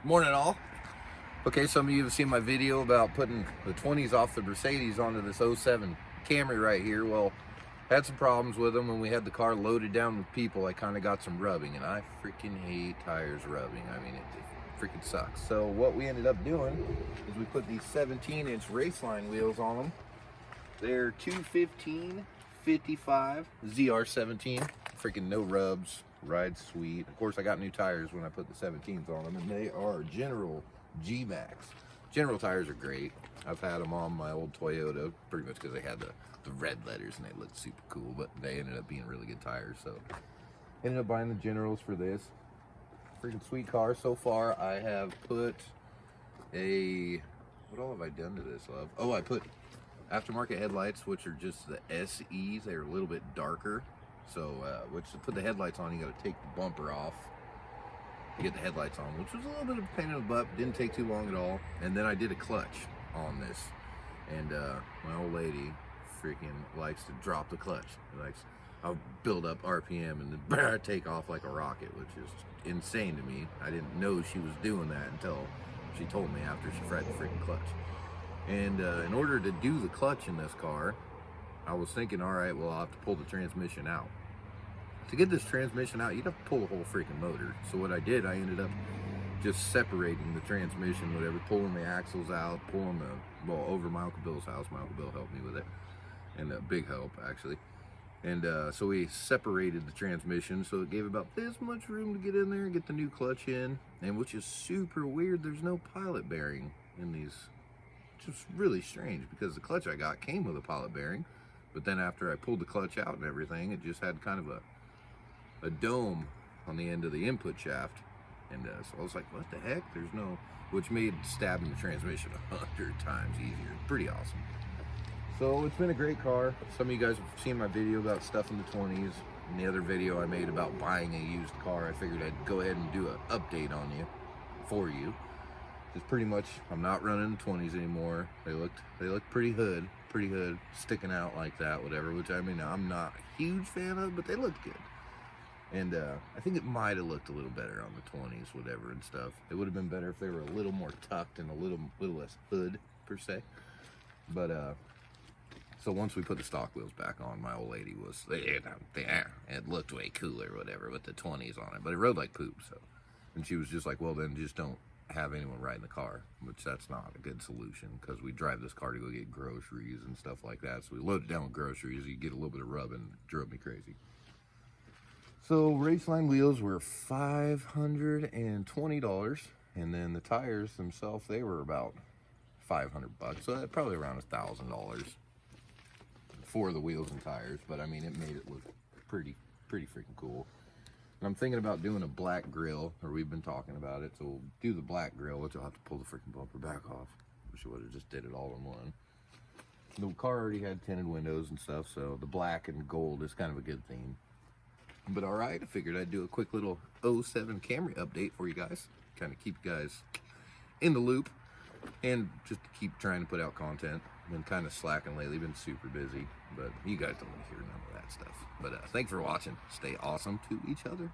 Morning all. Okay, some of you have seen my video about putting the 20s off the Mercedes onto this '07 Camry right here. Well, had some problems with them when we had the car loaded down with people. I kind of got some rubbing, and I freaking hate tires rubbing. I mean, it freaking sucks. So what we ended up doing is we put these 17-inch raceline wheels on them. They're 215/55 ZR17. Freaking no rubs. Rides sweet. Of course, I got new tires when I put the 17s on them, and they are General G-Max. General tires are great. I've had them on my old Toyota, pretty much because they had the red letters and they looked super cool, but they ended up being really good tires, so ended up buying the Generals for this. Freaking sweet car. So far, I have put what all have I done to this, love? Oh, I put aftermarket headlights, which are just the SEs. They're a little bit darker. So, which to put the headlights on, you got to take the bumper off to get the headlights on, which was a little bit of a pain in the butt. Didn't take too long at all. And then I did a clutch on this, and my old lady freaking likes to drop the clutch. I'll build up RPM and then take off like a rocket, which is insane to me. I didn't know she was doing that until she told me after she fried the freaking clutch. And in order to do the clutch in this car, I was thinking, all right, well, I'll have to pull the transmission out. To get this transmission out, you'd have to pull the whole freaking motor. So what I did, I ended up just separating the transmission, whatever, pulling the axles out, pulling over my Uncle Bill's house. My Uncle Bill helped me with it, and a big help, actually. And so we separated the transmission, so it gave about this much room to get in there and get the new clutch in, and which is super weird, there's no pilot bearing in these. Just really strange, because the clutch I got came with a pilot bearing, but then after I pulled the clutch out and everything, it just had kind of a dome on the end of the input shaft. And so I was like, what the heck? There's no, which made stabbing the transmission 100 times easier. Pretty awesome. So it's been a great car. Some of you guys have seen my video about stuff in the 20s, and the other video I made about buying a used car. I figured I'd go ahead and do an update on you, for you. Just pretty much, I'm not running the 20s anymore. They looked pretty hood, sticking out like that, whatever, which I mean, I'm not a huge fan of, but they looked good. And I think it might have looked a little better on the 20s, whatever, and stuff. It would have been better if they were a little more tucked and a little less hood, per se. But, so once we put the stock wheels back on, my old lady was, it looked way cooler, whatever, with the 20s on it. But it rode like poop, so. And she was just like, well, then just don't have anyone ride in the car, which that's not a good solution, because we drive this car to go get groceries and stuff like that. So we load it down with groceries, you get a little bit of rub, and it drove me crazy. So raceline wheels were $520, and then the tires themselves, they were about $500, so probably around $1,000 for the wheels and tires. But I mean, it made it look pretty freaking cool. And I'm thinking about doing a black grill, or we've been talking about it, so we'll do the black grill, which I'll have to pull the freaking bumper back off. Wish I would have just did it all in one. The car already had tinted windows and stuff, so the black and gold is kind of a good theme. But all right, I figured I'd do a quick little '07 Camry update for you guys, kind of keep you guys in the loop, and just to keep trying to put out content. Been kind of slacking lately, been super busy, but you guys don't want to hear none of that stuff. But thanks for watching. Stay awesome to each other.